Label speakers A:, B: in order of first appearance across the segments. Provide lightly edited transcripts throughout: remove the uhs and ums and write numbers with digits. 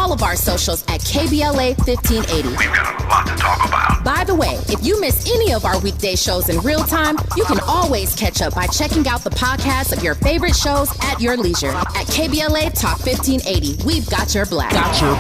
A: all of our socials at KBLA 1580.
B: We've got a lot to talk about.
A: By the way, if you miss any of our weekday shows in real time, you can always catch up by checking out the podcast of your favorite shows at your leisure. At KBLA Talk 1580, we've got your black.
C: Follow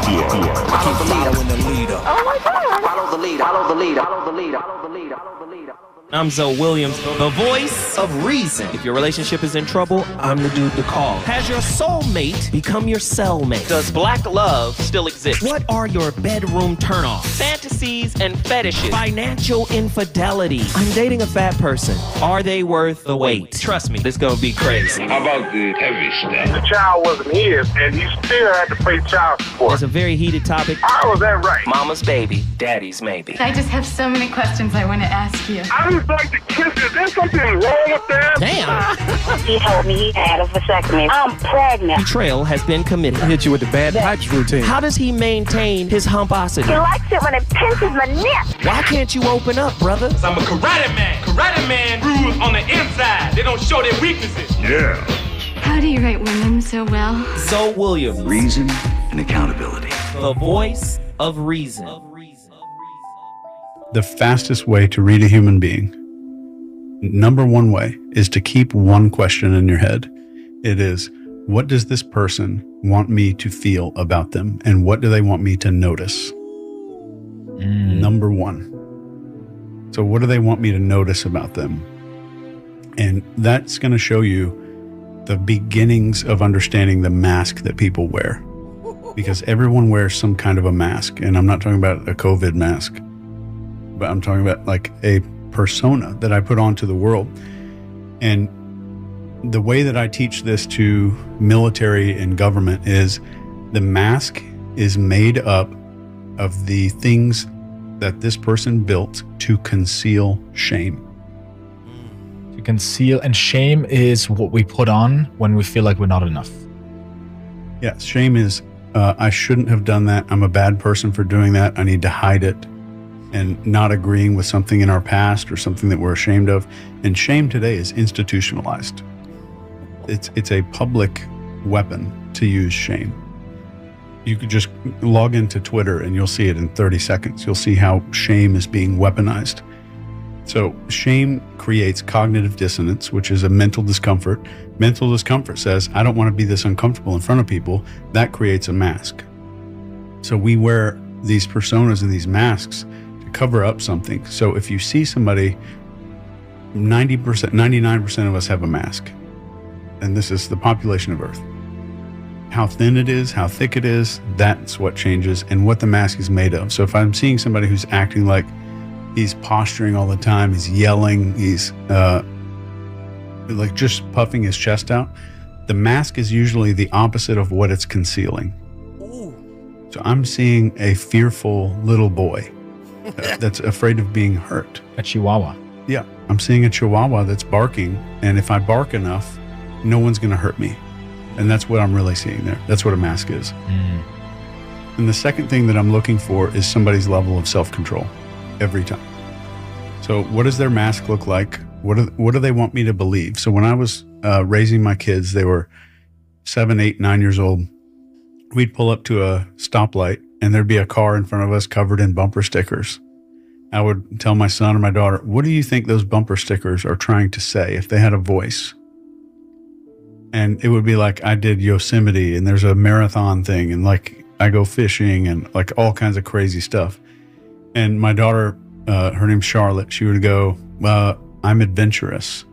C: the leader in the leader.
D: Oh my God.
C: Follow the leader. Follow the leader. Follow the leader. Follow the leader. Follow the leader.
E: I'm Zoe Williams, the voice of reason. If your relationship is in trouble, I'm the dude to call. Has your soulmate become your cellmate? Does black love still exist? What are your bedroom turnoffs? Fantasies and fetishes. Financial infidelity. I'm dating a fat person. Are they worth the wait? Trust me, this gonna be crazy.
B: How about the heavy stuff?
F: The child wasn't his, and he still had to pay child support.
E: It's a very heated topic.
F: How was that right?
E: Mama's baby, daddy's maybe.
G: I just have so many questions I want to ask you.
F: I just like to kiss you. Is there something wrong with that?
E: Damn.
H: He told me he had a vasectomy. I'm pregnant.
E: Betrayal has been committed.
I: Hit you with the bad pipes routine.
E: How does he maintain his humposity?
H: He likes it when it pinches my neck.
E: Why can't you open up, brother?
J: I'm a karate man. Karate man rules on the inside. They don't show their weaknesses.
B: Yeah.
G: How do you write women so well?
E: Zoe Williams,
B: Reason and accountability.
E: the voice of reason.
K: The fastest way to read a human being, number one way, is to keep one question in your head. It is, what does this person want me to feel about them? And what do they want me to notice? Number one. So what do they want me to notice about them? And that's going to show you the beginnings of understanding the mask that people wear. Because everyone wears some kind of a mask. And I'm not talking about a COVID mask, but I'm talking about like a persona that I put onto the world. And the way that I teach this to military and government is the mask is made up of the things that this person built to conceal shame.
I: To conceal, and shame is what we put on when we feel like we're not enough.
K: Yes, shame is, I shouldn't have done that. I'm a bad person for doing that. I need to hide it. And not agreeing with something in our past or something that we're ashamed of. And shame today is institutionalized. It's a public weapon to use shame. You could just log into Twitter and you'll see it in 30 seconds. You'll see how shame is being weaponized. So shame creates cognitive dissonance, which is a mental discomfort. Mental discomfort says, I don't want to be this uncomfortable in front of people. That creates a mask. So we wear these personas and these masks to cover up something. So if you see somebody, 90%, 99% of us have a mask. And this is the population of Earth. How thin it is, how thick it is, that's what changes and what the mask is made of. So if I'm seeing somebody who's acting like he's posturing all the time, he's yelling, he's like just puffing his chest out, the mask is usually the opposite of what it's concealing. So I'm seeing a fearful little boy that's afraid of being hurt.
I: A chihuahua.
K: Yeah, I'm seeing a chihuahua that's barking, and if I bark enough, no one's going to hurt me. And that's what I'm really seeing there. That's what a mask is. And the second thing that I'm looking for is somebody's level of self-control every time. So what does their mask look like? What do they want me to believe? So when I was raising my kids, they were 7, 8, 9 years old. We'd pull up to a stoplight and there'd be a car in front of us covered in bumper stickers. I would tell my son or my daughter, what do you think those bumper stickers are trying to say if they had a voice? And it would be like, I did Yosemite and there's a marathon thing and like I go fishing and like all kinds of crazy stuff. And my daughter, her name's Charlotte, she would go, I'm adventurous.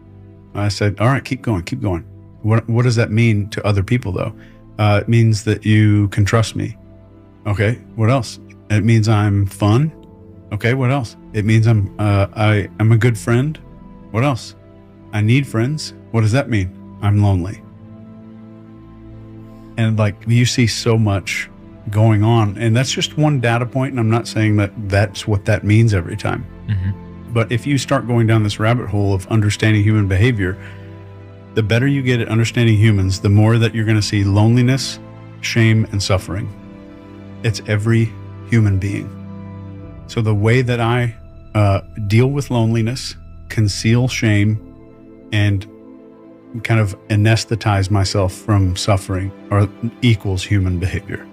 K: I said, all right, keep going, keep going. What does that mean to other people though? It means that you can trust me. Okay, what else? It means I'm fun. Okay, what else? It means I'm a good friend. What else? I need friends. What does that mean? I'm lonely. And like you see so much going on, and that's just one data point, and I'm not saying that that's what that means every time. But if you start going down this rabbit hole of understanding human behavior, the better you get at understanding humans, the more that you're going to see loneliness, shame, and suffering. It's every human being. So the way that I deal with loneliness, conceal shame, and kind of anesthetize myself from suffering equals human behavior.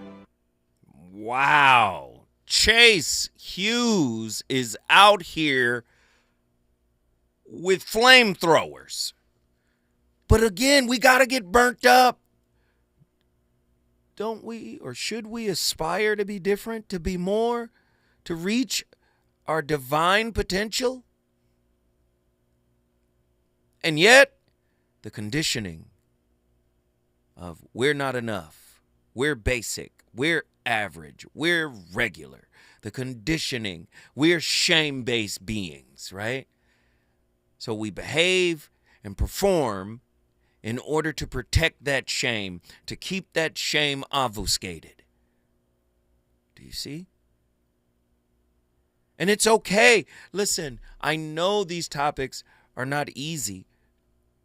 D: Wow. Chase Hughes is out here with flamethrowers. But again, we got to get burnt up. Don't we, or should we aspire to be different, to be more, to reach our divine potential? And yet, the conditioning of we're not enough, we're basic, we're average, we're regular, the conditioning, we're shame-based beings, right? So we behave and perform in order to protect that shame, to keep that shame obfuscated. Do you see? And it's okay. Listen, I know these topics are not easy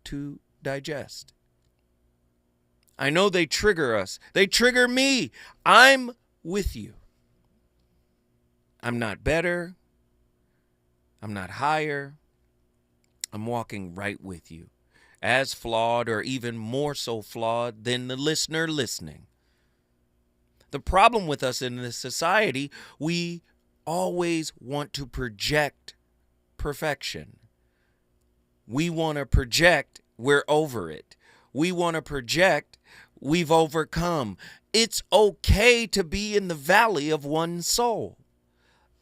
D: to digest. I know they trigger us. They trigger me. I'm with you. I'm not better. I'm not higher. I'm walking right with you. As flawed or even more so flawed than the listener listening. The problem with us in this society, we always want to project perfection. We want to project we're over it. We want to project we've overcome. It's okay to be in the valley of one's soul,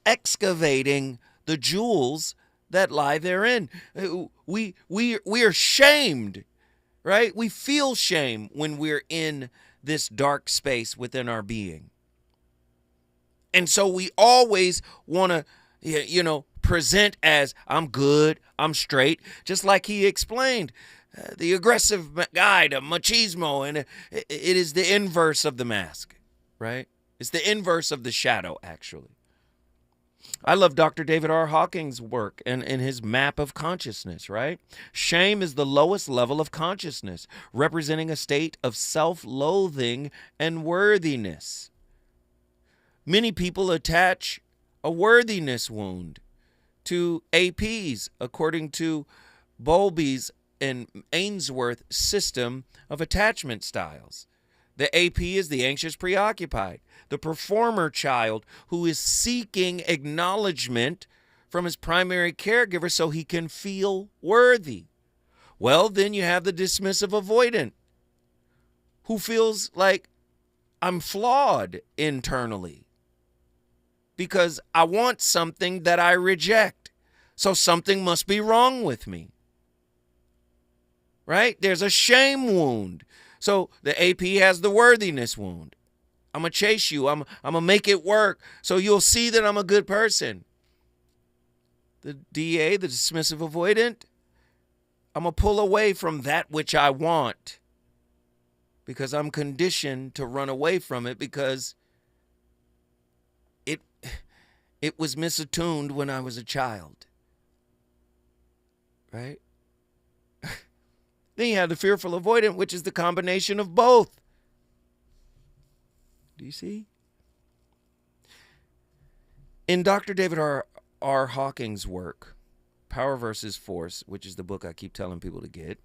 D: excavating the jewels that lie therein. We are shamed, right? We feel shame when we're in this dark space within our being. And so we always want to, present as I'm good, I'm straight, just like he explained. The aggressive guy, the machismo, and it is the inverse of the mask, right? It's the inverse of the shadow, actually. I love Dr. David R. Hawking's work and his map of consciousness, right? Shame is the lowest level of consciousness, representing a state of self-loathing and worthiness. Many people attach a worthiness wound to APs, according to Bowlby's and Ainsworth's system of attachment styles. The AP is the anxious preoccupied, the performer child who is seeking acknowledgement from his primary caregiver so he can feel worthy. Well, then you have the dismissive avoidant who feels like I'm flawed internally because I want something that I reject. So something must be wrong with me. Right? There's a shame wound. So the AP has the worthiness wound. I'm going to chase you. I'm going to make it work so you'll see that I'm a good person. The DA, the dismissive avoidant, I'm going to pull away from that which I want because I'm conditioned to run away from it because it was misattuned when I was a child. Right? Then you have the fearful avoidant, which is the combination of both. Do you see? In Dr. David R. Hawking's work, Power versus Force, which is the book I keep telling people to get,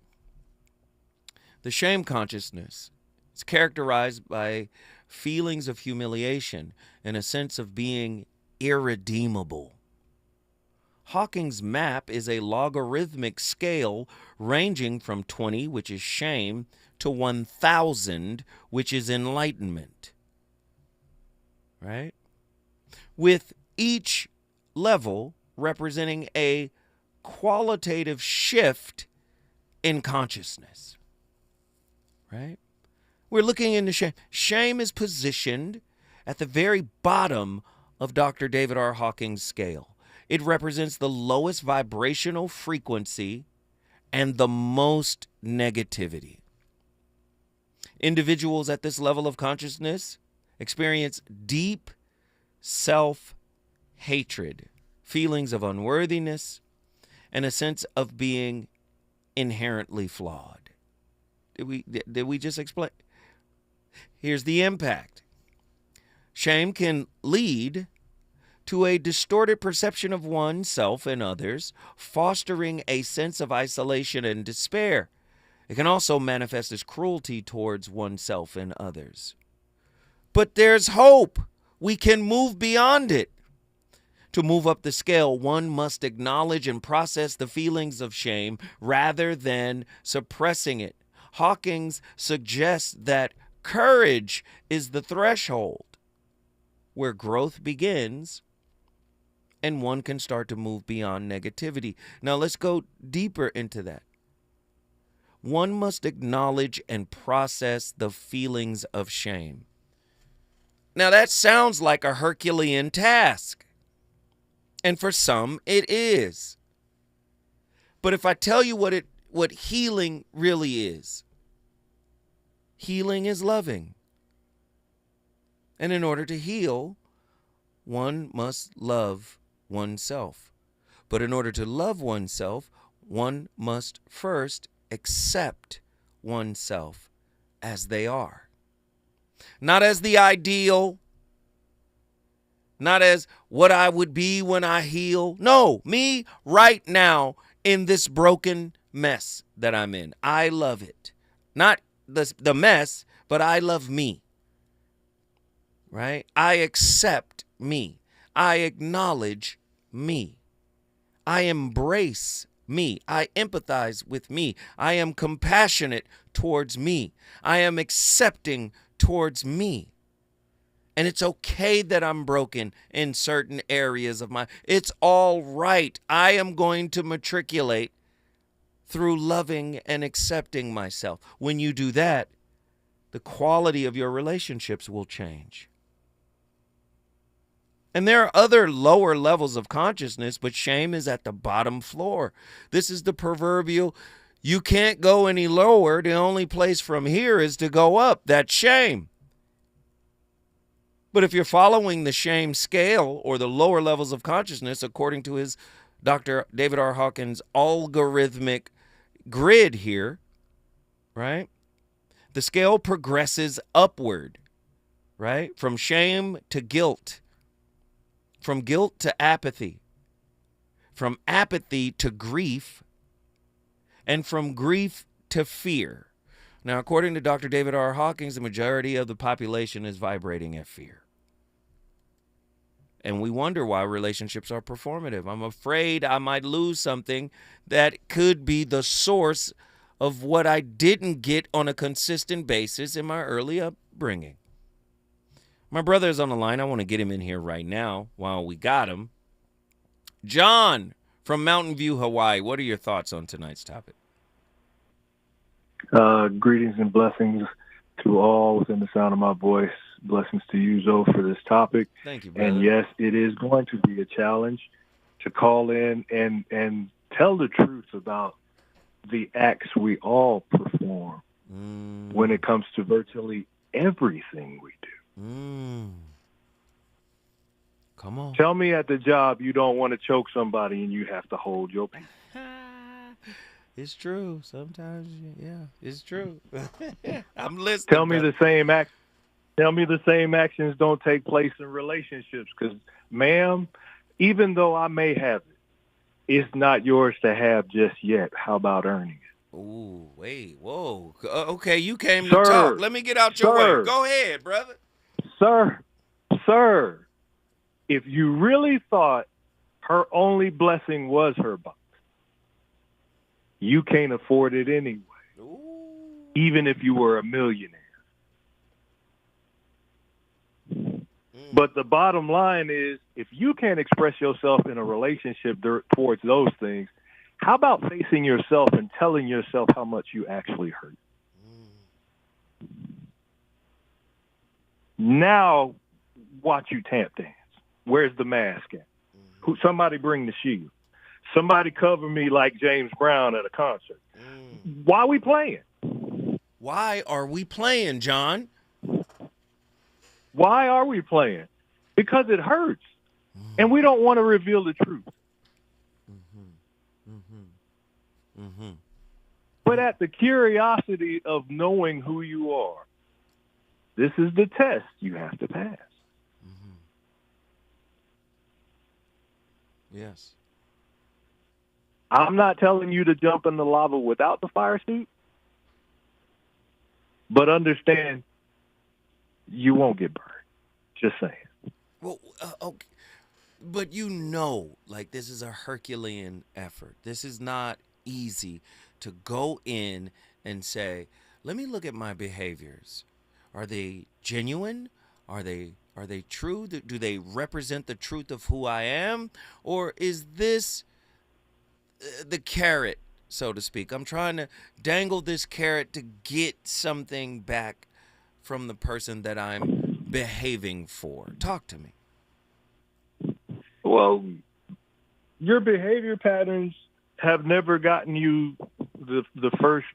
D: the shame consciousness is characterized by feelings of humiliation and a sense of being irredeemable. Hawking's map is a logarithmic scale ranging from 20, which is shame, to 1,000, which is enlightenment. Right? With each level representing a qualitative shift in consciousness. Right? We're looking into shame. Shame is positioned at the very bottom of Dr. David R. Hawking's scale. It represents the lowest vibrational frequency and the most negativity. Individuals at this level of consciousness experience deep self-hatred, feelings of unworthiness, and a sense of being inherently flawed. Did we just explain? Here's the impact. Shame can lead to a distorted perception of oneself and others, fostering a sense of isolation and despair. It can also manifest as cruelty towards oneself and others. But there's hope we can move beyond it. To move up the scale, one must acknowledge and process the feelings of shame rather than suppressing it. Hawkins suggests that courage is the threshold where growth begins and one can start to move beyond negativity. Now let's go deeper into that. One must acknowledge and process the feelings of shame. Now that sounds like a Herculean task. And for some, it is. But if I tell you what healing really is, healing is loving. And in order to heal, one must love oneself. But in order to love oneself, one must first accept oneself as they are. Not as the ideal, not as what I would be when I heal. No, me right now in this broken mess that I'm in. I love it. Not the mess, but I love me. Right? I accept me. I acknowledge me. I embrace me. I empathize with me. I am compassionate towards me. I am accepting towards me. And it's okay that I'm broken in certain areas of it's all right. I am going to matriculate through loving and accepting myself. When you do that, the quality of your relationships will change. And there are other lower levels of consciousness, but shame is at the bottom floor. This is the proverbial, you can't go any lower. The only place from here is to go up. That's shame. But if you're following the shame scale or the lower levels of consciousness, according to his Dr. David R. Hawkins' algorithmic grid here, right? The scale progresses upward, right? From shame to guilt, from guilt to apathy, from apathy to grief, and from grief to fear. Now, according to Dr. David R. Hawkins, the majority of the population is vibrating at fear. And we wonder why relationships are performative. I'm afraid I might lose something that could be the source of what I didn't get on a consistent basis in my early upbringing. My brother is on the line. I want to get him in here right now while we got him. John from Mountain View, Hawaii. What are your thoughts on tonight's topic?
L: Greetings and blessings to all within the sound of my voice. Blessings to you, Zoe, for this topic.
D: Thank you, brother.
L: And yes, it is going to be a challenge to call in and tell the truth about the acts we all perform when it comes to virtually everything we do.
D: Come on.
L: Tell me at the job you don't want to choke somebody and you have to hold your peace.
D: It's true. Sometimes, yeah, it's true. I'm listening.
L: Tell me the same actions don't take place in relationships because, ma'am, even though I may have it, it's not yours to have just yet. How about earning it?
D: Ooh, wait, whoa. Okay, you came to talk. Let me get out your way. Go ahead, brother.
L: Sir, if you really thought her only blessing was her box, you can't afford it anyway, even if you were a millionaire. But the bottom line is, if you can't express yourself in a relationship towards those things, how about facing yourself and telling yourself how much you actually hurt? Now, watch you tap dance. Where's the mask at? Somebody bring the shield. Somebody cover me like James Brown at a concert. Why are we playing?
D: Why are we playing, John?
L: Why are we playing? Because it hurts. And we don't want to reveal the truth. But at the curiosity of knowing who you are, this is the test you have to pass.
D: Yes.
L: I'm not telling you to jump in the lava without the fire suit, but understand you won't get burned. Just saying.
D: Well, okay. But like this is a Herculean effort. This is not easy to go in and say, let me look at my behaviors. Are they genuine? Are they true? Do they represent the truth of who I am? Or is this the carrot, so to speak? I'm trying to dangle this carrot to get something back from the person that I'm behaving for. Talk to me.
L: Well, your behavior patterns have never gotten you the first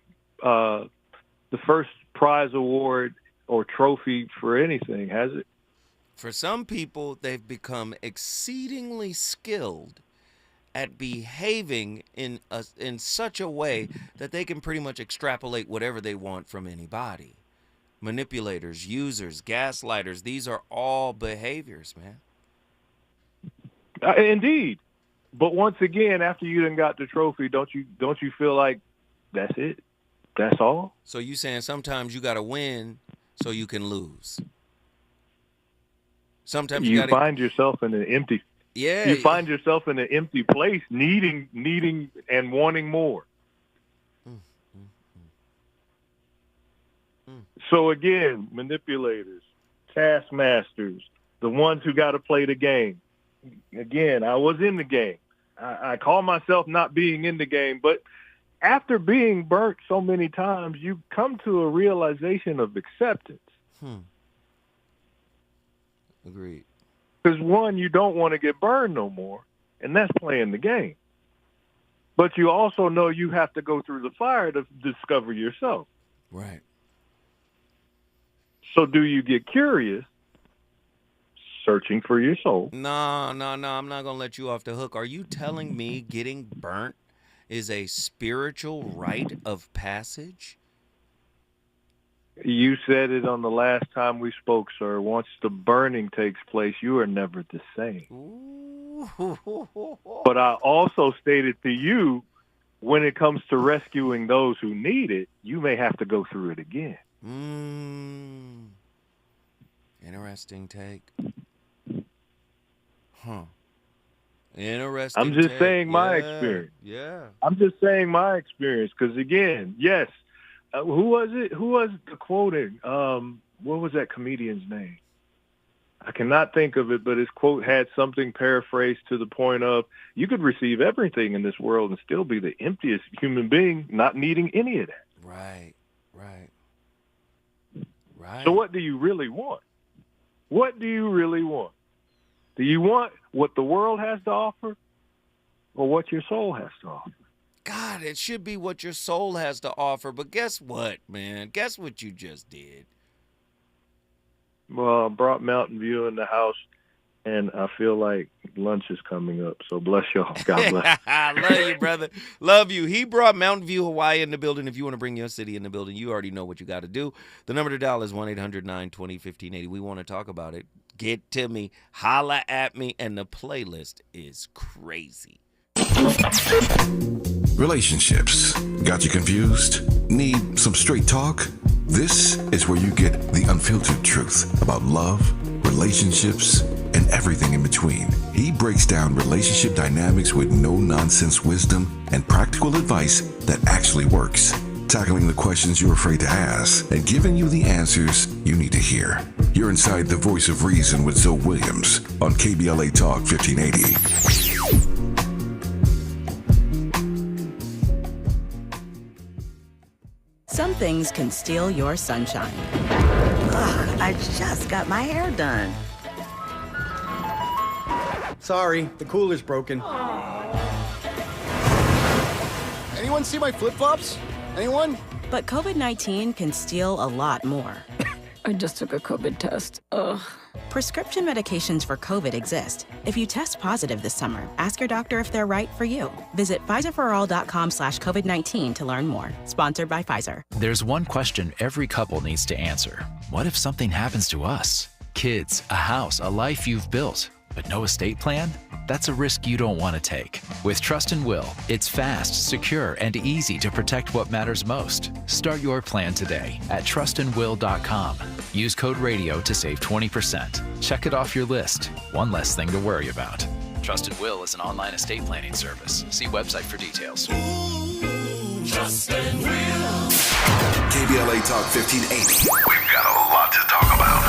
L: prize award or trophy for anything, has it?
D: For some people, they've become exceedingly skilled at behaving in such a way that they can pretty much extrapolate whatever they want from anybody. Manipulators, users, gaslighters, these are all behaviors, man.
L: Indeed. But once again, after you done got the trophy, don't you feel like that's it? That's all?
D: So you saying sometimes you got to win so you can lose. Sometimes you
L: find yourself in an empty.
D: Yeah.
L: You find yourself in an empty place, needing and wanting more. So again, manipulators, taskmasters, the ones who got to play the game. Again, I was in the game. I call myself not being in the game, but after being burnt so many times, you come to a realization of acceptance.
D: Agreed.
L: Because one, you don't want to get burned no more, and that's playing the game. But you also know you have to go through the fire to discover yourself.
D: Right.
L: So do you get curious, searching for your soul?
D: No, I'm not going to let you off the hook. Are you telling me getting burnt is a spiritual rite of passage?
L: You said it on the last time we spoke, sir. Once the burning takes place, you are never the same. But I also stated to you, when it comes to rescuing those who need it, you may have to go through it again.
D: Interesting take. Interesting.
L: I'm just saying my experience.
D: Yeah.
L: I'm just saying my experience because, again, yes. Who was it? Who was the quoting? What was that comedian's name? I cannot think of it, but his quote had something paraphrased to the point of, you could receive everything in this world and still be the emptiest human being, not needing any of that.
D: Right.
L: So what do you really want? What do you really want? Do you want what the world has to offer or what your soul has to offer?
D: God, it should be what your soul has to offer. But guess what, man? Guess what you just did?
L: Well, I brought Mountain View in the house, and I feel like lunch is coming up. So bless y'all. God bless.
D: I love you, brother. Love you. He brought Mountain View, Hawaii in the building. If you want to bring your city in the building, you already know what you got to do. The number to dial is 1-800-920-1580. We want to talk about it. Get to me. Holla at me. And the playlist is crazy.
M: Relationships. Got you confused? Need some straight talk? This is where you get the unfiltered truth about love, relationships, and everything in between. He breaks down relationship dynamics with no-nonsense wisdom and practical advice that actually works. Tackling the questions you're afraid to ask and giving you the answers you need to hear. You're inside the Voice of Reason with Zoe Williams on KBLA Talk 1580.
N: Some things can steal your sunshine.
O: Ugh, I just got my hair done.
P: Sorry, the cooler's broken. Anyone see my flip-flops? Anyone?
N: But COVID-19 can steal a lot more.
G: I just took a COVID test. Ugh.
N: Prescription medications for COVID exist. If you test positive this summer, ask your doctor if they're right for you. Visit PfizerForAll.com/COVID-19 to learn more. Sponsored by Pfizer.
Q: There's one question every couple needs to answer. What if something happens to us? Kids, a house, a life you've built. But no estate plan? That's a risk you don't want to take. With Trust and Will, it's fast, secure, and easy to protect what matters most. Start your plan today at trustandwill.com. Use code RADIO to save 20%. Check it off your list. One less thing to worry about. Trust and Will is an online estate planning service. See website for details.
M: Trust and Will. KBLA Talk 1580. We've got a lot to talk about.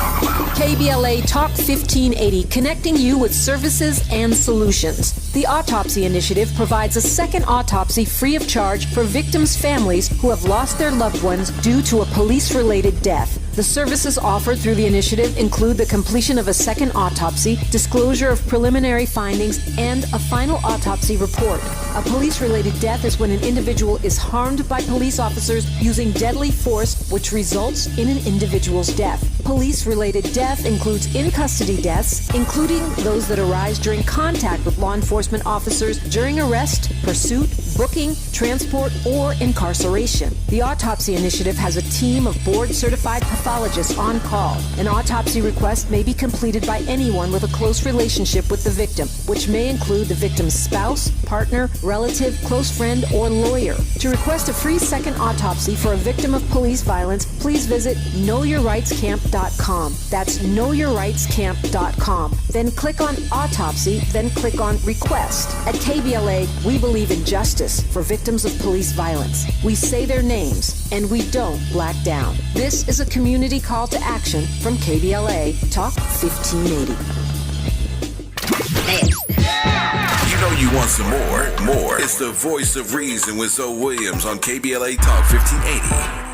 R: KBLA Talk 1580, connecting you with services and solutions. The Autopsy Initiative provides a second autopsy free of charge for victims' families who have lost their loved ones due to a police-related death. The services offered through the initiative include the completion of a second autopsy, disclosure of preliminary findings, and a final autopsy report. A police-related death is when an individual is harmed by police officers using deadly force, which results in an individual's death. Police-related death includes in-custody deaths, including those that arise during contact with law enforcement officers during arrest, pursuit, booking, transport, or incarceration. The Autopsy Initiative has a team of board-certified pathologists on call. An autopsy request may be completed by anyone with a close relationship with the victim, which may include the victim's spouse, partner, relative, close friend, or lawyer. To request a free second autopsy for a victim of police violence, please visit knowyourrightscamp.com. That's knowyourrightscamp.com. Then click on Autopsy, then click on Request. At KBLA, we believe in justice for victims of police violence. We say their names, and we don't black down. This is a community call to action from KBLA Talk 1580.
M: You know you want some more. It's the voice of reason with Zoe Williams on KBLA Talk 1580.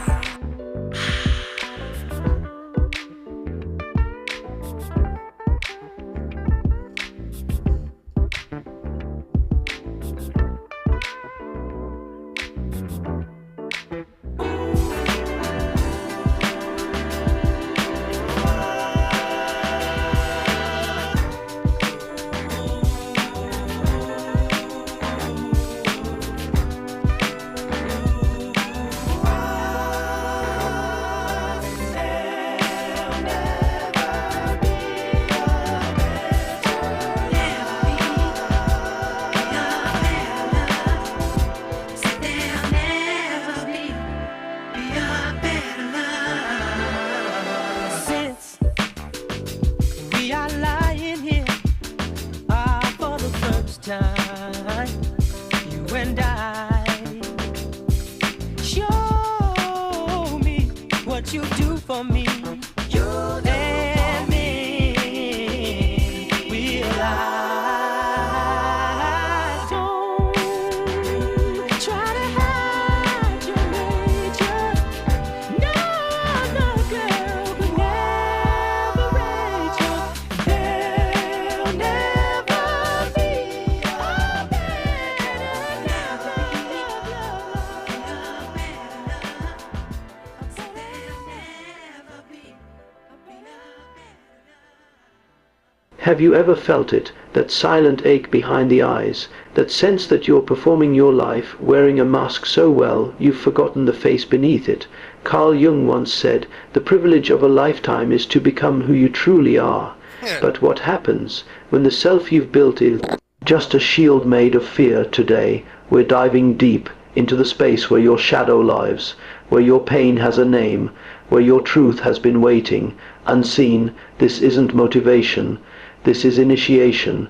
S: Have you ever felt it, that silent ache behind the eyes, that sense that you're performing your life, wearing a mask so well you've forgotten the face beneath it? Carl Jung once said, the privilege of a lifetime is to become who you truly are. But what happens when the self you've built is just a shield made of fear? Today, we're diving deep into the space where your shadow lives, where your pain has a name, where your truth has been waiting, unseen. This isn't motivation. This is initiation,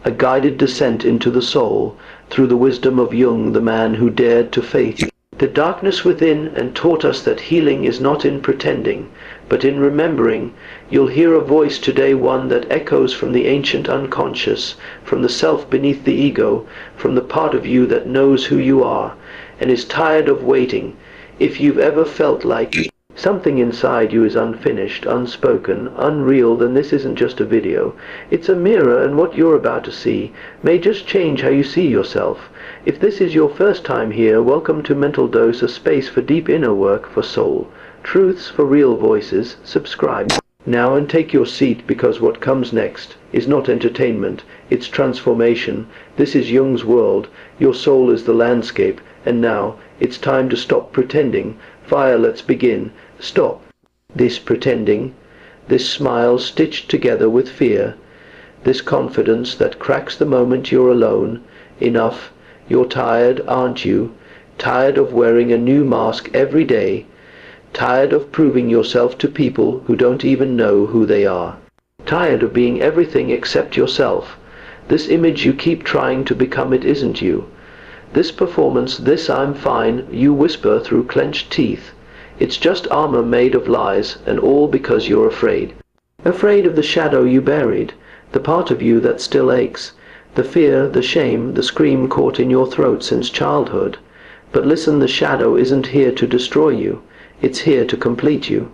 S: a guided descent into the soul, through the wisdom of Jung, the man who dared to face the darkness within and taught us that healing is not in pretending, but in remembering. You'll hear a voice today, one that echoes from the ancient unconscious, from the self beneath the ego, from the part of you that knows who you are, and is tired of waiting. If you've ever felt like something inside you is unfinished, unspoken, unreal, then this isn't just a video. It's a mirror, and what you're about to see may just change how you see yourself. If this is your first time here, welcome to Mental Dose, a space for deep inner work for soul. Truths for real voices. Subscribe now and take your seat, because what comes next is not entertainment, it's transformation. This is Jung's world. Your soul is the landscape, and now it's time to stop pretending. Fire, let's begin. Stop this pretending, this smile stitched together with fear, This confidence that cracks the moment you're alone. Enough. You're tired, aren't you? Tired of wearing a new mask every day. Tired of proving yourself to people who don't even know who they are. Tired of being everything except yourself. This image you keep trying to become, it isn't you. This performance, this I'm fine, you whisper through clenched teeth. It's just armor made of lies, and all because you're afraid. Afraid of the shadow you buried, the part of you that still aches, the fear, the shame, the scream caught in your throat since childhood. But listen, the shadow isn't here to destroy you. It's here to complete you.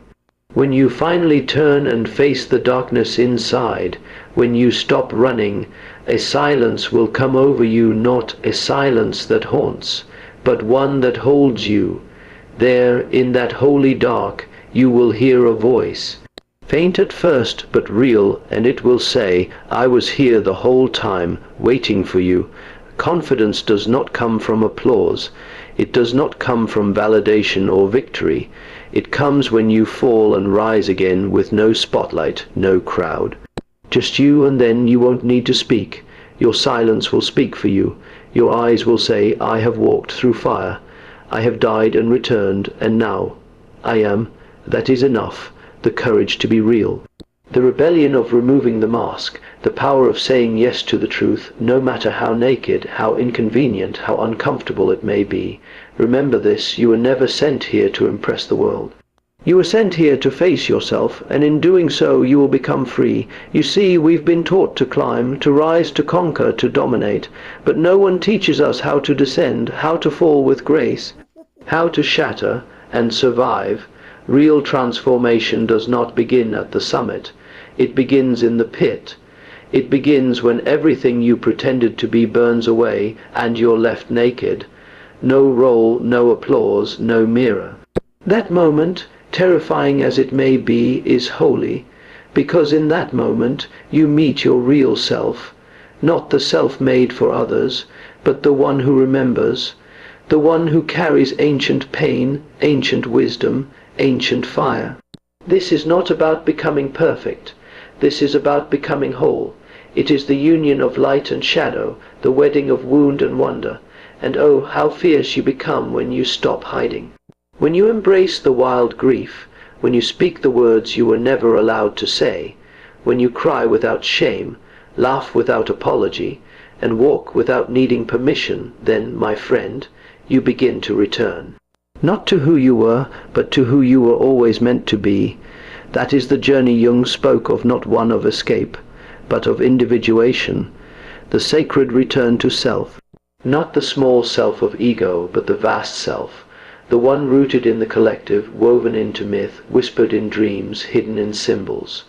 S: When you finally turn and face the darkness inside, when you stop running, a silence will come over you, not a silence that haunts, but one that holds you. There, in that holy dark, you will hear a voice. Faint at first, but real, and it will say, I was here the whole time, waiting for you. Confidence does not come from applause. It does not come from validation or victory. It comes when you fall and rise again with no spotlight, no crowd. Just you, and then you won't need to speak. Your silence will speak for you. Your eyes will say, I have walked through fire. I have died and returned, and now I am. That is enough. The courage to be real. The rebellion of removing the mask, the power of saying yes to the truth, no matter how naked, how inconvenient, how uncomfortable it may be. Remember this, you were never sent here to impress the world. You were sent here to face yourself, and in doing so you will become free. You see, we've been taught to climb, to rise, to conquer, to dominate, but no one teaches us how to descend, how to fall with grace, how to shatter and survive. Real transformation does not begin at the summit. It begins in the pit. It begins when everything you pretended to be burns away and you're left naked. No role, no applause, no mirror. That moment, terrifying as it may be, is holy, because in that moment you meet your real self, not the self made for others, but the one who remembers, the one who carries ancient pain, ancient wisdom, ancient fire. This is not about becoming perfect. This is about becoming whole. It is the union of light and shadow, the wedding of wound and wonder. And oh, how fierce you become when you stop hiding. When you embrace the wild grief, when you speak the words you were never allowed to say, when you cry without shame, laugh without apology, and walk without needing permission, then, my friend, you begin to return. Not to who you were, but to who you were always meant to be. That is the journey Jung spoke of, not one of escape, but of individuation, the sacred return to self. Not the small self of ego, but the vast self, the one rooted in the collective, woven into myth, whispered in dreams, hidden in symbols.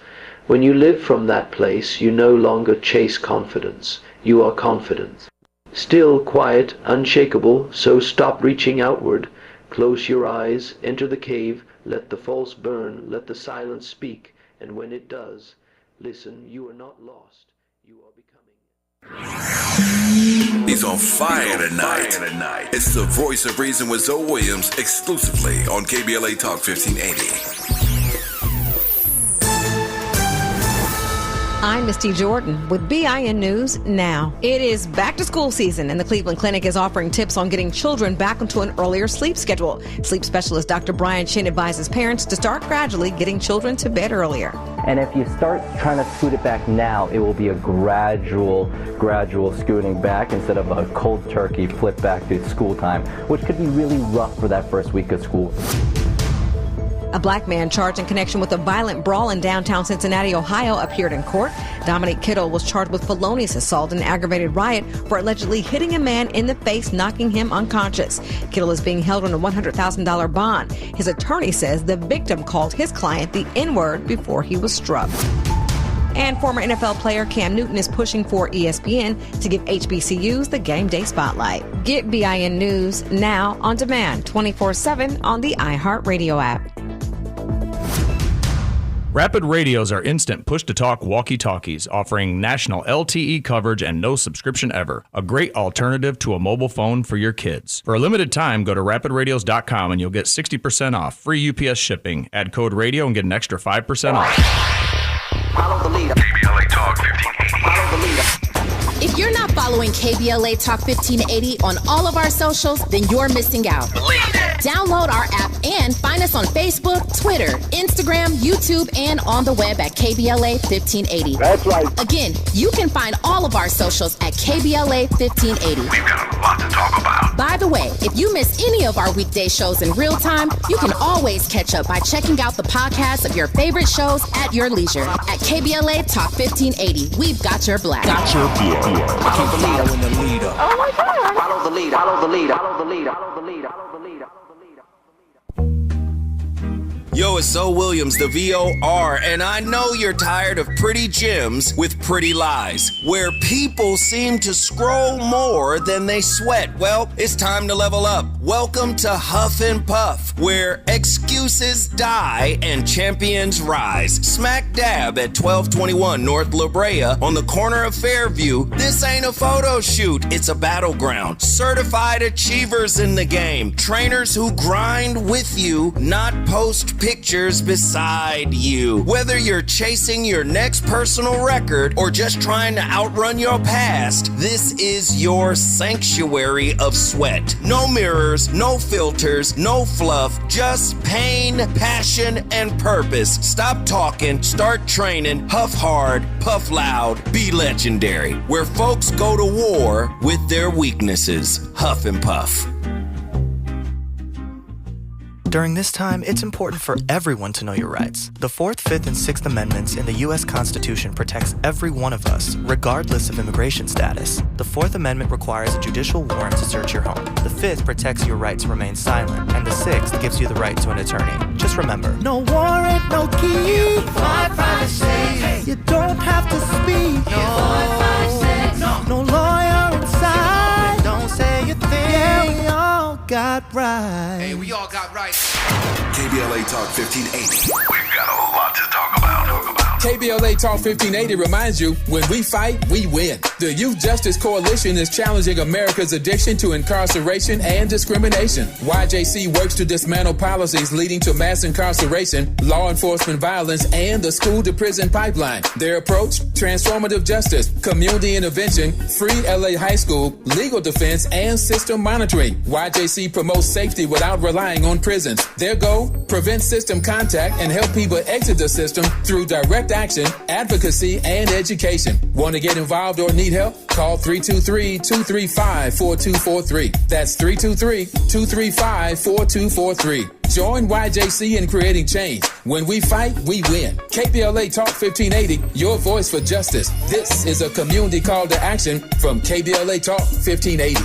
S: When you live from that place, you no longer chase confidence. You are confident. Still, quiet, unshakable, so stop reaching outward. Close your eyes, enter the cave, let the false burn, let the silence speak, and when it does, listen, you are not lost, you are becoming.
M: He's on fire tonight. It's the Voice of Reason with Zoe Williams, exclusively on KBLA Talk 1580.
T: I'm Misty Jordan with BIN News Now. It is back to school season, and the Cleveland Clinic is offering tips on getting children back into an earlier sleep schedule. Sleep specialist Dr. Brian Chin advises parents to start gradually getting children to bed earlier.
U: And if you start trying to scoot it back now, it will be a gradual scooting back instead of a cold turkey flip back to school time, which could be really rough for that first week of school.
T: A black man charged in connection with a violent brawl in downtown Cincinnati, Ohio, appeared in court. Dominic Kittle was charged with felonious assault and aggravated riot for allegedly hitting a man in the face, knocking him unconscious. Kittle is being held on a $100,000 bond. His attorney says the victim called his client the N-word before he was struck. And former NFL player Cam Newton is pushing for ESPN to give HBCUs the game day spotlight. Get BIN News now on demand 24/7 on the iHeartRadio app.
V: Rapid Radios are instant push-to-talk walkie-talkies offering national LTE coverage and no subscription ever. A great alternative to a mobile phone for your kids. For a limited time, go to rapidradios.com and you'll get 60% off. Free UPS shipping. Add code radio and get an extra 5% off.
C: Follow the leader.
B: KBLA Talk 1580.
A: following KBLA Talk 1580 on all of our socials, then you're missing out. Download our app and find us on Facebook, Twitter, Instagram, YouTube, and on the web at KBLA 1580.
L: That's right.
A: Again, you can find all of our socials at KBLA 1580.
B: We've got a lot to talk about.
A: By the way, if you miss any of our weekday shows in real time, you can always catch up by checking out the podcast of your favorite shows at your leisure. At KBLA Talk 1580, we've got your black.
C: Follow the leader. Oh my God. Follow the leader. Follow the leader. Follow the leader. Follow the leader. Follow the leader.
D: Yo, it's So Williams, the VOR, and I know you're tired of pretty gems with pretty lies, where people seem to scroll more than they sweat. Well, it's time to level up. Welcome to Huff and Puff, where excuses die and champions rise. Smack dab at 1221 North La Brea on the corner of Fairview. This ain't a photo shoot, it's a battleground. Certified achievers in the game. Trainers who grind with you, not post pictures beside you. Whether you're chasing your next personal record or just trying to outrun your past, this is your sanctuary of sweat. No mirrors, no filters, no fluff, just pain, passion, and purpose. Stop talking, start training, huff hard, puff loud, be legendary. Where folks go to war with their weaknesses. Huff and Puff.
F: During this time, it's important for everyone to know your rights. The 4th, 5th, and 6th Amendments in the U.S. Constitution protects every one of us, regardless of immigration status. The 4th Amendment requires a judicial warrant to search your home. The 5th protects your right to remain silent, and the 6th gives you the right to an attorney. Just remember,
W: no warrant, no key, privacy. You don't have to speak. No lawyer inside. Don't say a thing. Yeah, we all got rights.
B: Hey, we all got rights. KBLA Talk 1580. We've got a lot to talk about.
X: KBLA Talk 1580 reminds you, when we fight, we win. The Youth Justice Coalition is challenging America's addiction to incarceration and discrimination. YJC works to dismantle policies leading to mass incarceration, law enforcement violence, and the school-to-prison pipeline. Their approach, transformative justice, community intervention, free LA high school, legal defense, and system monitoring. YJC promotes safety without relying on prisons. Their goal, prevent system contact and help people exit the system through direct action, advocacy, and education. Want to get involved or need help? Call 323-235-4243. That's 323-235-4243. Join YJC in creating change. When we fight, we win. KBLA Talk 1580, your voice for justice. This is a community call to action from KBLA Talk 1580.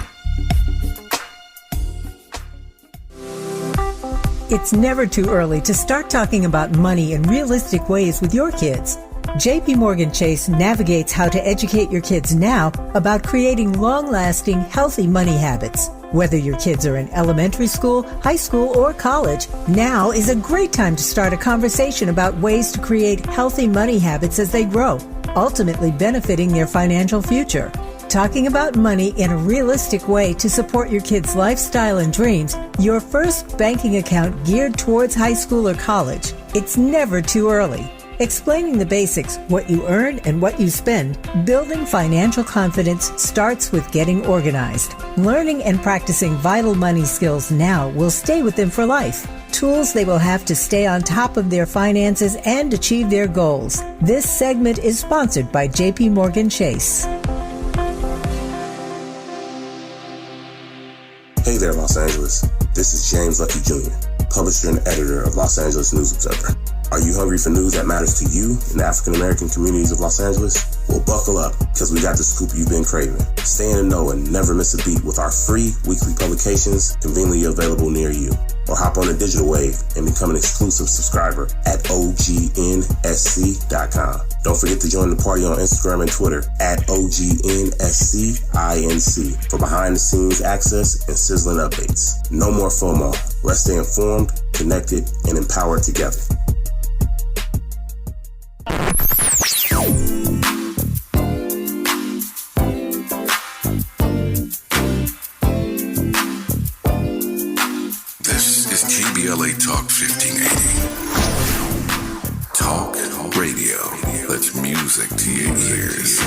Y: It's never too early to start talking about money in realistic ways with your kids. JP Morgan Chase navigates how to educate your kids now about creating long-lasting, healthy money habits. Whether your kids are in elementary school, high school, or college, now is a great time to start a conversation about ways to create healthy money habits as they grow, ultimately benefiting their financial future. Talking about money in a realistic way to support your kids' lifestyle and dreams, your first banking account geared towards high school or college. It's never too early. Explaining the basics, what you earn and what you spend, building financial confidence starts with getting organized. Learning and practicing vital money skills now will stay with them for life. Tools they will have to stay on top of their finances and achieve their goals. This segment is sponsored by JP Morgan Chase.
Z: Hey there, Los Angeles. This is James Lucky Jr., publisher and editor of Los Angeles News Observer. Are you hungry for news that matters to you in the African-American communities of Los Angeles? Well, buckle up, because we got the scoop you've been craving. Stay in the know and never miss a beat with our free weekly publications conveniently available near you. Or hop on the digital wave and become an exclusive subscriber at OGNSC.com. Don't forget to join the party on Instagram and Twitter at OGNSCINC for behind-the-scenes access and sizzling updates. No more FOMO. Let's stay informed, connected, and empowered together.
M: KBLA Talk 1580. Talk radio. Let's music to your ears.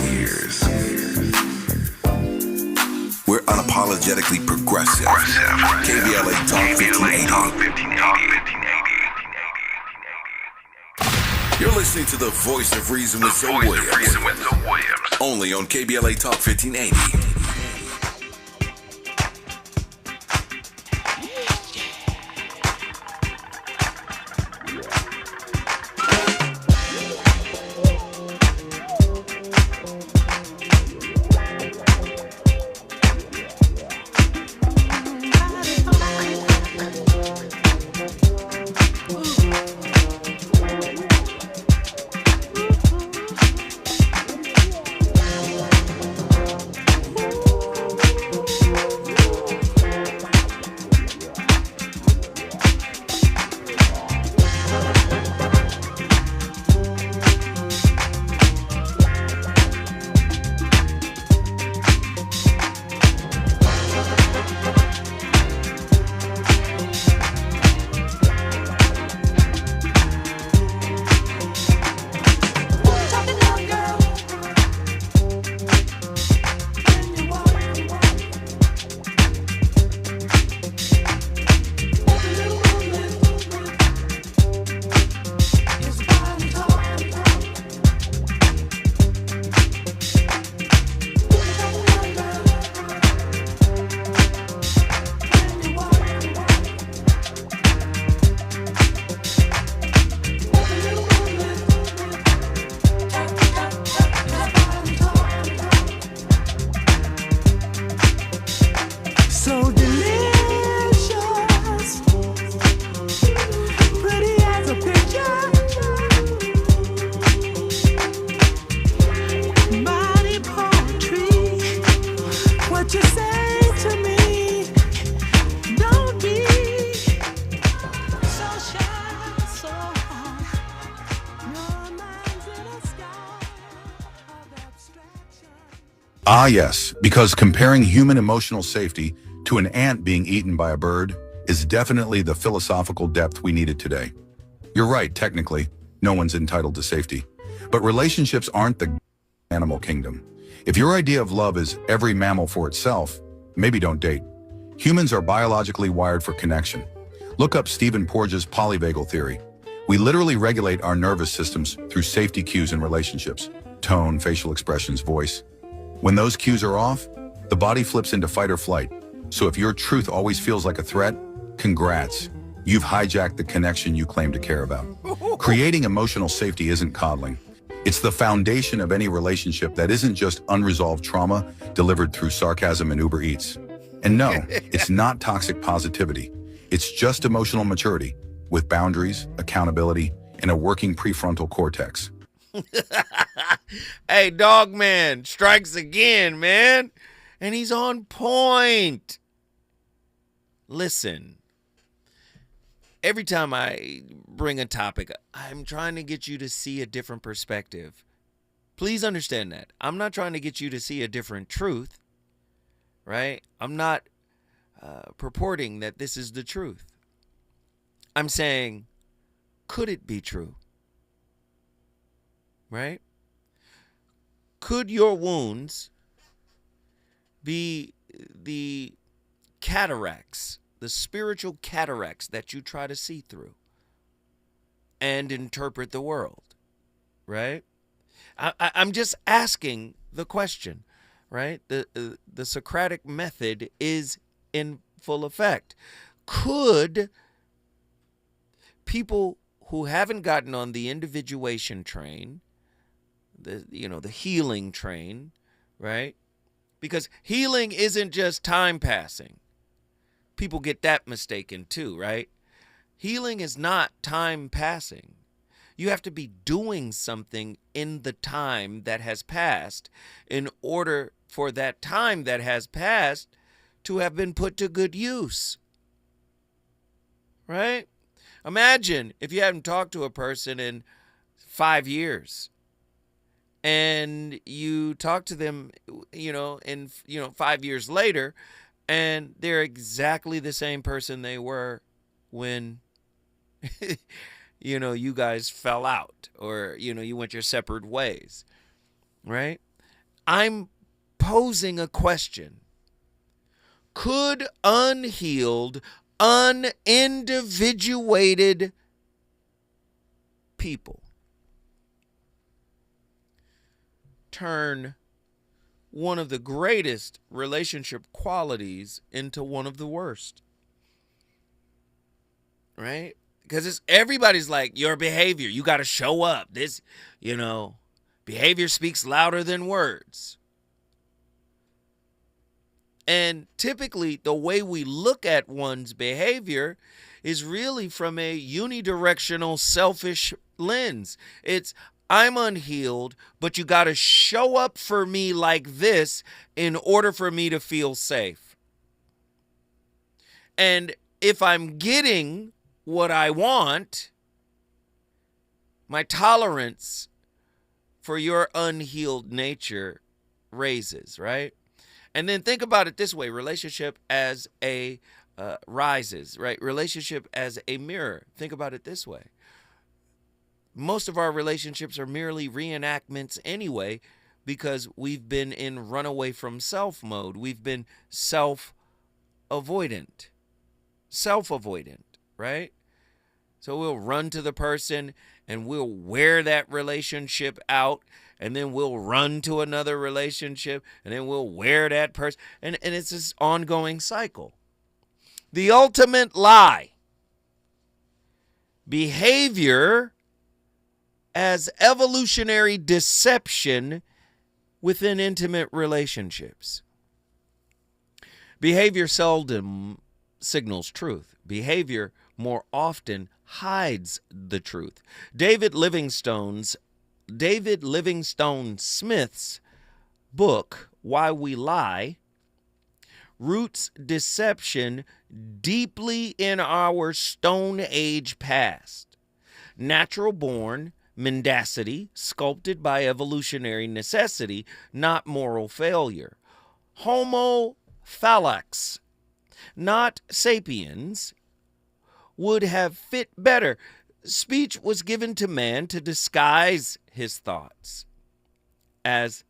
B: unapologetically progressive. KBLA Talk 1580. You're listening to the voice of reason with Zoe Williams. Only on KBLA Talk 1580.
E: Ah, yes, because comparing human emotional safety to an ant being eaten by a bird is definitely the philosophical depth we needed today. You're right, technically, no one's entitled to safety. But relationships aren't the animal kingdom. If your idea of love is every mammal for itself, maybe don't date. Humans are biologically wired for connection. Look up Stephen Porges' polyvagal theory. We literally regulate our nervous systems through safety cues in relationships: tone, facial expressions, voice. When those cues are off, the body flips into fight or flight. So if your truth always feels like a threat, congrats. You've hijacked the connection you claim to care about. Creating emotional safety isn't coddling. It's the foundation of any relationship that isn't just unresolved trauma delivered through sarcasm and Uber Eats. And no, it's not toxic positivity. It's just emotional maturity with boundaries, accountability, and a working prefrontal cortex.
D: Hey, Dog Man strikes again, man. And he's on point. Listen, every time I bring a topic, I'm trying to get you to see a different perspective. Please understand that. I'm not trying to get you to see a different truth, right? I'm not purporting that this is the truth. I'm saying, could it be true? Right? Could your wounds be the cataracts, the spiritual cataracts that you try to see through and interpret the world? Right? I'm just asking the question, right? The Socratic method is in full effect. Could people who haven't gotten on the individuation train, the healing train, right? Because healing isn't just time passing. People get that mistaken too, right? Healing is not time passing. You have to be doing something in the time that has passed in order for that time that has passed to have been put to good use. Right? Imagine if you haven't talked to a person in 5 years and you talk to them, in 5 years later, and they're exactly the same person they were when you guys fell out or you went your separate ways, right? I'm posing a question. Could unhealed, unindividuated people turn one of the greatest relationship qualities into one of the worst? Right? Because everybody's like, your behavior, you got to show up. This, behavior speaks louder than words. And typically, the way we look at one's behavior is really from a unidirectional, selfish lens. It's, I'm unhealed, but you got to show up for me like this in order for me to feel safe. And if I'm getting what I want, my tolerance for your unhealed nature raises, right? And then think about it this way: relationship as a rises, right? Relationship as a mirror. Think about it this way: most of our relationships are merely reenactments anyway, because we've been in runaway from self mode. We've been self-avoidant, right? So we'll run to the person and we'll wear that relationship out, and then we'll run to another relationship, and then we'll wear that person. And it's this ongoing cycle. The ultimate lie: behavior as evolutionary deception within intimate relationships. Behavior seldom signals truth. Behavior more often hides the truth. David Livingstone Smith's book, Why We Lie, roots deception deeply in our Stone Age past. Natural born mendacity, sculpted by evolutionary necessity, not moral failure. Homo phalanx, not sapiens, would have fit better. Speech was given to man to disguise his thoughts, as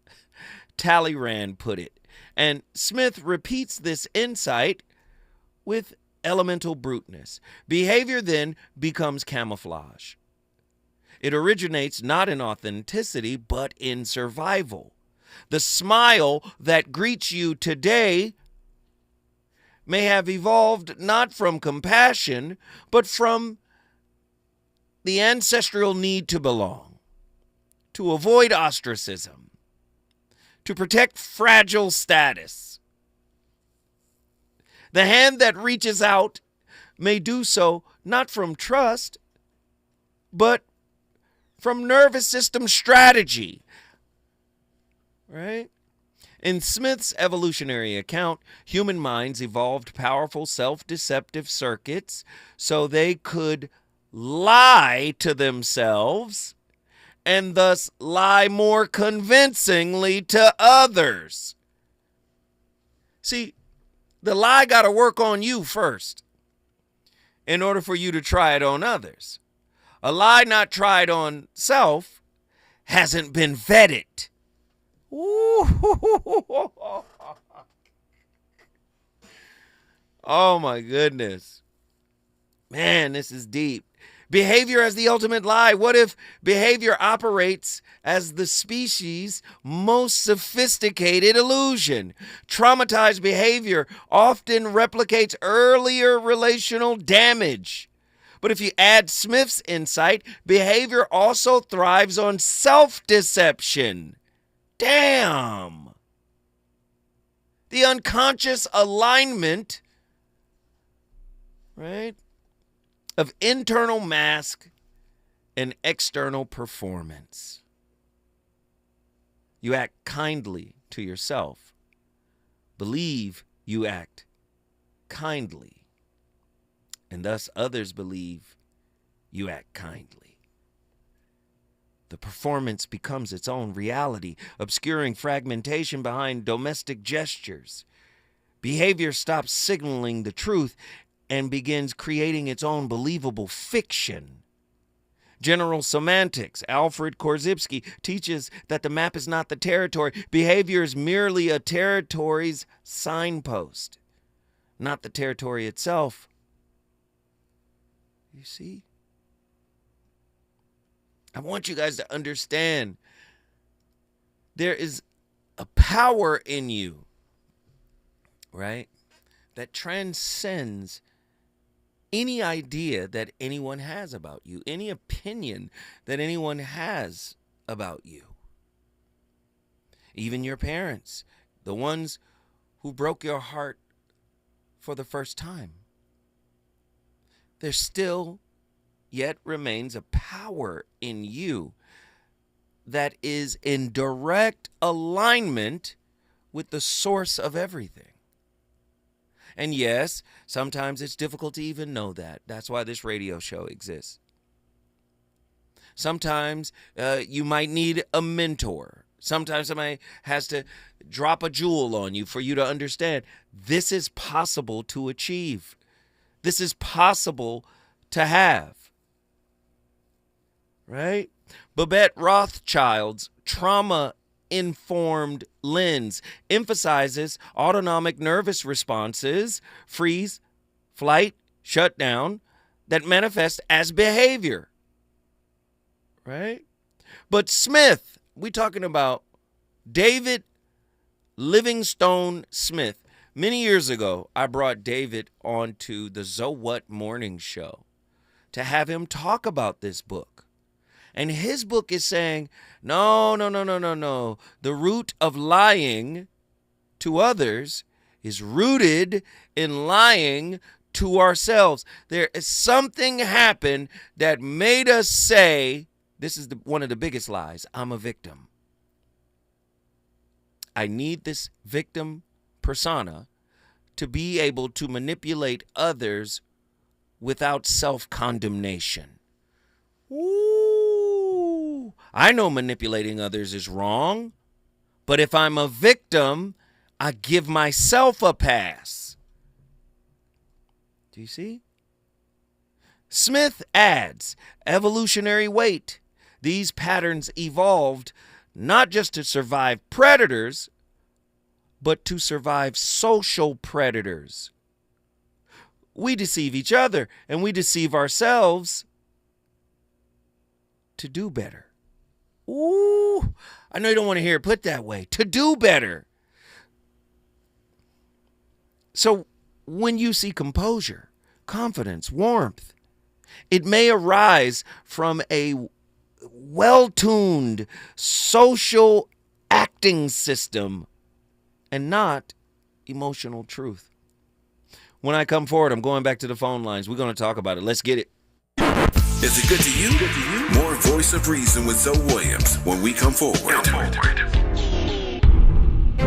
D: Talleyrand put it. And Smith repeats this insight with elemental bruteness. Behavior then becomes camouflage. It originates not in authenticity, but in survival. The smile that greets you today may have evolved not from compassion, but from the ancestral need to belong, to avoid ostracism, to protect fragile status. The hand that reaches out may do so not from trust, but from nervous system strategy, right? In Smith's evolutionary account, human minds evolved powerful self-deceptive circuits so they could lie to themselves and thus lie more convincingly to others. See, the lie got to work on you first in order for you to try it on others. A lie not tried on self hasn't been vetted. Oh my goodness. Man, this is deep. Behavior as the ultimate lie. What if behavior operates as the species' most sophisticated illusion? Traumatized behavior often replicates earlier relational damage. But if you add Smith's insight, behavior also thrives on self-deception. Damn. The unconscious alignment, right, of internal mask and external performance. You act kindly to yourself. Believe you act kindly. And thus others believe you act kindly. The performance becomes its own reality, obscuring fragmentation behind domestic gestures. Behavior stops signaling the truth and begins creating its own believable fiction. General semantics, Alfred Korzybski, teaches that the map is not the territory. Behavior is merely a territory's signpost. not the territory itself. You see? I want you guys to understand there is a power in you, right, that transcends any idea that anyone has about you, any opinion that anyone has about you. Even your parents, the ones who broke your heart for the first time. There still yet remains a power in you that is in direct alignment with the source of everything. And yes, sometimes it's difficult to even know that. That's why this radio show exists. Sometimes you might need a mentor. Sometimes somebody has to drop a jewel on you for you to understand this is possible to achieve. This is possible to have. Right? Babette Rothschild's trauma-informed lens emphasizes autonomic nervous responses, freeze, flight, shutdown, that manifest as behavior. Right? But Smith, we're talking about David Livingstone Smith. Many years ago, I brought David onto the So What Morning Show to have him talk about this book. And his book is saying, no. The root of lying to others is rooted in lying to ourselves. There is something happened that made us say, this is one of the biggest lies, I'm a victim. I need this victim persona to be able to manipulate others without self-condemnation. Ooh, I know manipulating others is wrong, but if I'm a victim, I give myself a pass. Do you see? Smith adds, evolutionary weight. These patterns evolved not just to survive predators, but to survive social predators. We deceive each other and we deceive ourselves to do better. Ooh, I know you don't want to hear it put that way. To do better. So when you see composure, confidence, warmth, it may arise from a well-tuned social acting system and not emotional truth. When I come forward, I'm going back to the phone lines. We're going to talk about it. Let's get it.
B: Is it good to you? More Voice of Reason with Zoe Williams when we come forward.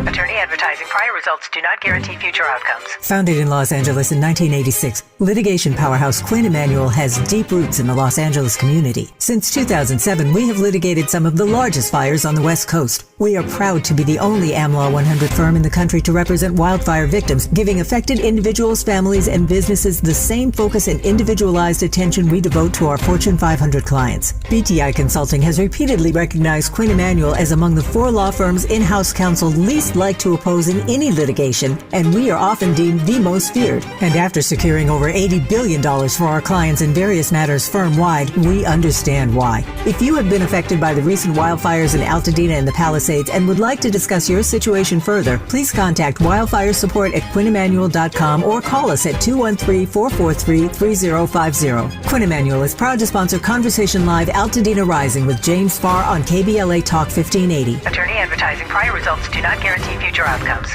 H: Attorney advertising. Prior results do not guarantee future outcomes.
Y: Founded in Los Angeles in 1986, litigation powerhouse Quinn Emanuel has deep roots in the Los Angeles community. Since 2007, we have litigated some of the largest fires on the West Coast. We are proud to be the only AmLaw 100 firm in the country to represent wildfire victims, giving affected individuals, families, and businesses the same focus and individualized attention we devote to our Fortune 500 clients. BTI Consulting has repeatedly recognized Quinn Emanuel as among the 4 law firms in-house counsel least like to oppose in any litigation, and we are often deemed the most feared. And after securing over $80 billion for our clients in various matters firm-wide, we understand why. If you have been affected by the recent wildfires in Altadena and the Palisades and would like to discuss your situation further, please contact wildfire support at QuinnEmanuel.com or call us at 213-443-3050. Quinn Emanuel is proud to sponsor Conversation Live Altadena Rising with James Farr on KBLA Talk 1580.
H: Attorney advertising. Prior results do not guarantee future outcomes.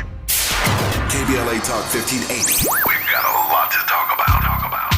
B: KBLA Talk 1580.
M: We've got a lot to talk about.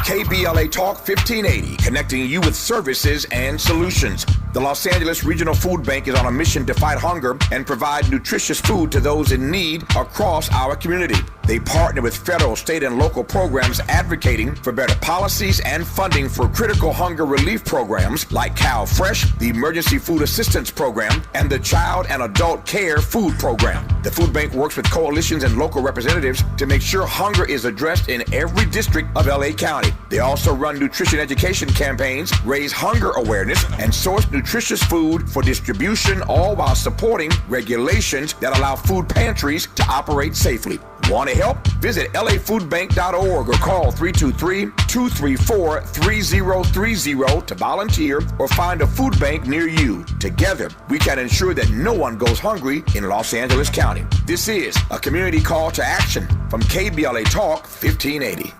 M: KBLA Talk 1580, connecting you with services and solutions. The Los Angeles Regional Food Bank is on a mission to fight hunger and provide nutritious food to those in need across our community. They partner with federal, state, and local programs advocating for better policies and funding for critical hunger relief programs like Cal Fresh, the Emergency Food Assistance Program, and the Child and Adult Care Food Program. The food bank works with coalitions and local representatives to make sure hunger is addressed in every district of LA County. They also run nutrition education campaigns, raise hunger awareness, and source nutritious food for distribution, all while supporting regulations that allow food pantries to operate safely.
G: Want to help? Visit lafoodbank.org or call 323-234-3030 to volunteer or find a food bank near you. Together, we can ensure that no one goes hungry in Los Angeles County. This is a community call to action from KBLA Talk 1580.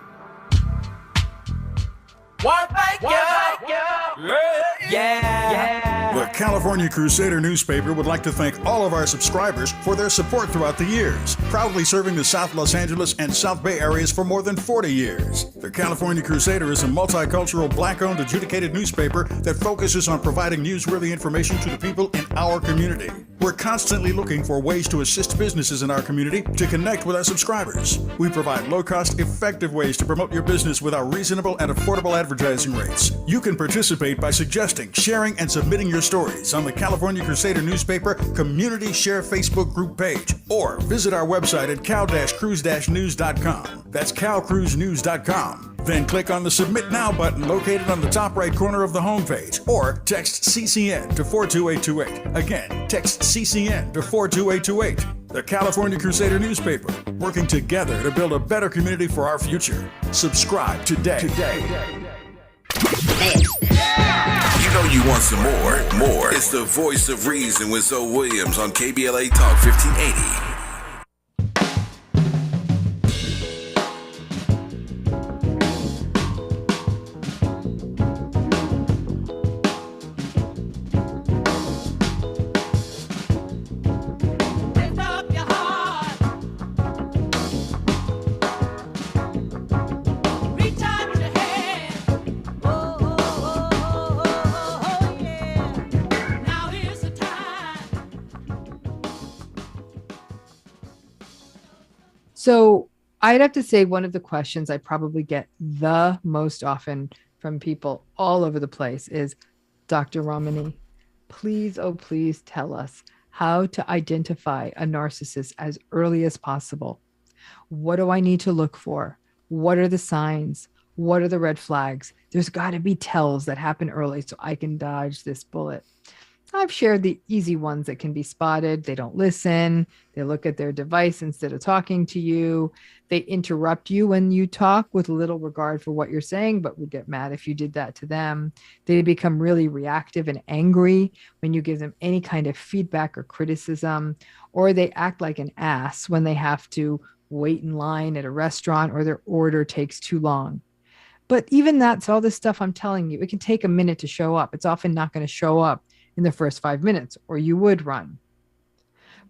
I: The California Crusader newspaper would like to thank all of our subscribers for their support throughout the years, proudly serving the South Los Angeles and South Bay areas for more than 40 years. The California Crusader is a multicultural, black-owned, adjudicated newspaper that focuses on providing newsworthy information to the people in our community. We're constantly looking for ways to assist businesses in our community to connect with our subscribers. We provide low-cost, effective ways to promote your business with our reasonable and affordable advertising rates. You can participate by suggesting, sharing, and submitting your stories on the California Crusader newspaper Community Share Facebook group page, or visit our website at cal-cruise-news.com. That's calcruisenews.com. Then click on the Submit Now button located on the top right corner of the homepage, or text CCN to 42828. Again, text CCN to 42828. The California Crusader newspaper, working together to build a better community for our future. Subscribe today.
B: You know you want some more. It's the Voice of Reason with Zoe Williams on KBLA Talk 1580.
J: So I'd have to say one of the questions I probably get the most often from people all over the place is, Dr. Ramani, please, oh, please tell us how to identify a narcissist as early as possible. What do I need to look for? What are the signs? What are the red flags? There's got to be tells that happen early so I can dodge this bullet. I've shared the easy ones that can be spotted. They don't listen. They look at their device instead of talking to you. They interrupt you when you talk with little regard for what you're saying, but would get mad if you did that to them. They become really reactive and angry when you give them any kind of feedback or criticism, or they act like an ass when they have to wait in line at a restaurant or their order takes too long. But even that's all this stuff I'm telling you. It can take a minute to show up. It's often not going to show up in the first 5 minutes, or you would run.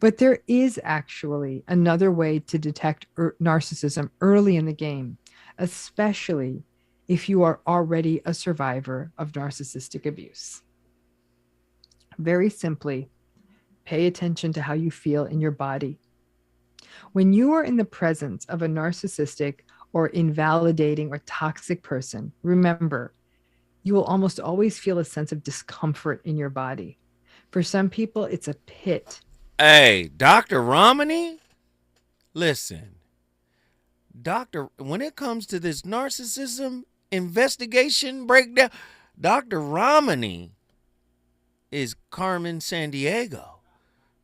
J: But there is actually another way to detect narcissism early in the game, especially if you are already a survivor of narcissistic abuse. Very simply, pay attention to how you feel in your body. When you are in the presence of a narcissistic or invalidating or toxic person, remember, you will almost always feel a sense of discomfort in your body. For some people, it's a pit.
D: Hey, Dr. Ramani, listen. When it comes to this narcissism investigation breakdown, Dr. Ramani is Carmen Sandiego.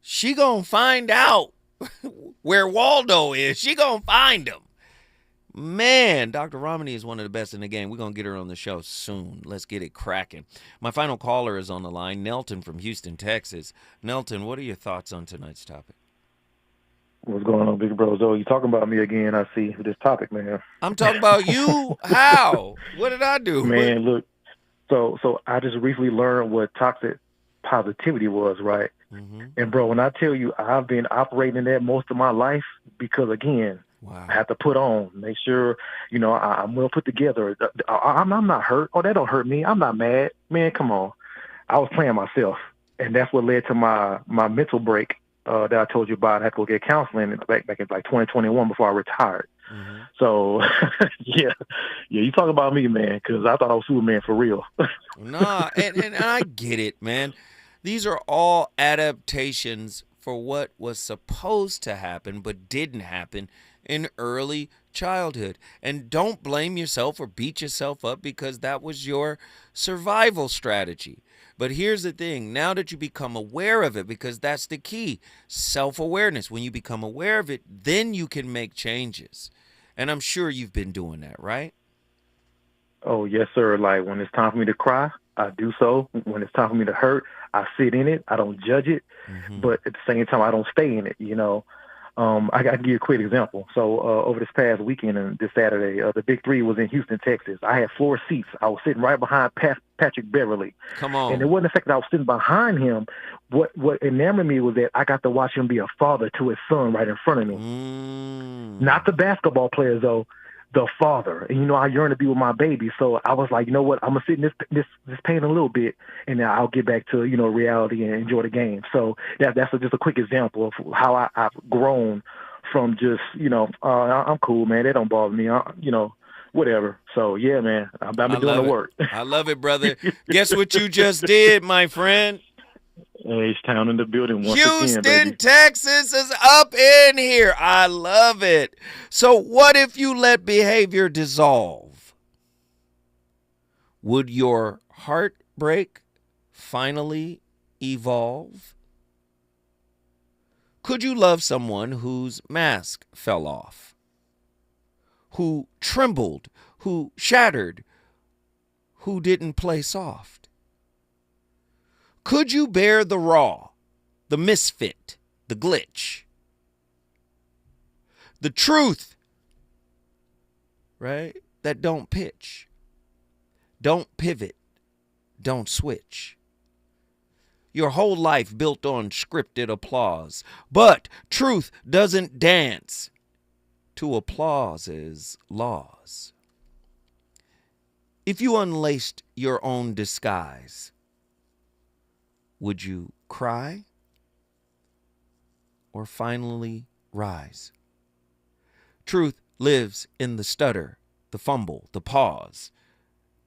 D: She gonna find out where Waldo is. She gonna find him. Man, Dr. Ramani is one of the best in the game. We're going to get her on the show soon. Let's get it cracking. My final caller is on the line, Nelton from Houston, Texas. Nelton, what are your thoughts on tonight's topic?
K: What's going on, big bro? So you talking about me again, I see, with this topic, man.
D: I'm talking about you? How? What did I do?
K: Man, look, so I just recently learned what toxic positivity was, right? Mm-hmm. And, bro, when I tell you I've been operating in that most of my life because, again, wow. I have to put on, make sure, I'm well put together. I'm not hurt. Oh, that don't hurt me. I'm not mad. Man, come on. I was playing myself. And that's what led to my mental break that I told you about. I had to go get counseling back in like 2021 before I retired. Mm-hmm. So, yeah, you talk about me, man, because I thought I was Superman for real.
D: Nah, and I get it, man. These are all adaptations for what was supposed to happen but didn't happen in early childhood. And don't blame yourself or beat yourself up because that was your survival strategy. But here's the thing, now that you become aware of it, because that's the key, self-awareness. When you become aware of it, then you can make changes. And I'm sure you've been doing that, right?
K: Oh, yes, sir. Like when it's time for me to cry, I do so. When it's time for me to hurt, I sit in it. I don't judge it. But at the same time, I don't stay in it, you know. I can give you a quick example. So over this past weekend and this Saturday, the Big Three was in Houston, Texas. I had floor seats. I was sitting right behind Patrick Beverly.
D: Come on.
K: And it wasn't the fact that I was sitting behind him. What enamored me was that I got to watch him be a father to his son right in front of me. Not the basketball players, though. The father. And, you know, I yearn to be with my baby. So I was like, you know what, I'm going to sit in this pain a little bit, and then I'll get back to, you know, reality and enjoy the game. So that's just a quick example of how I've grown from just, you know, I'm cool, man. They don't bother me. You know, whatever. So, yeah, man, I've been doing the work.
D: I love it, brother. Guess what you just did, my friend?
K: H-Town in the building once again,
D: Houston,
K: baby.
D: Texas is up in here. I love it. So what if you let behavior dissolve? Would your heartbreak finally evolve? Could you love someone whose mask fell off? Who trembled? Who shattered? Who didn't play soft? Could you bear the raw, the misfit, the glitch, the truth, right, that don't pitch, don't pivot, don't switch? Your whole life built on scripted applause, but truth doesn't dance to applause's laws. If you unlaced your own disguise, would you cry or finally rise? Truth lives in the stutter, the fumble, the pause,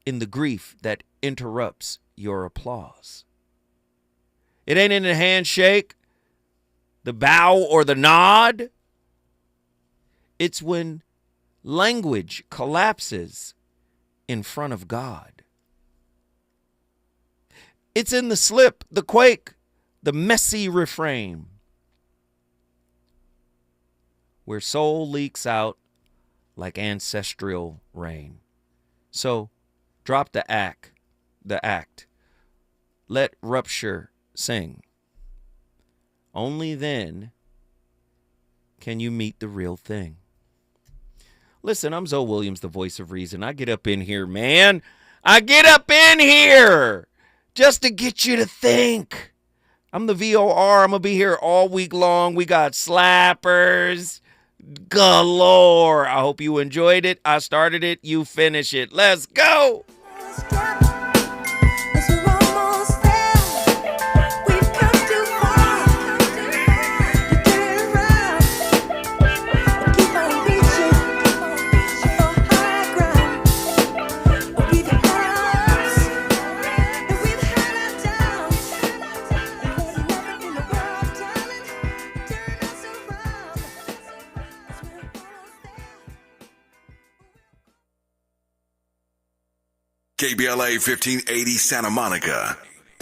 D: in the grief that interrupts your applause. It ain't in the handshake, the bow, or the nod. It's when language collapses in front of God. It's in the slip, the quake, the messy refrain, where soul leaks out like ancestral rain. So drop the act. Let rupture sing. Only then can you meet the real thing. Listen, I'm Zoe Williams, the voice of reason. I get up in here, man. I get up in here just to get you to think. I'm the VOR. I'm going to be here all week long. We got slappers galore. I hope you enjoyed it. I started it. You finish it. Let's go.
B: KBLA 1580 Santa Monica,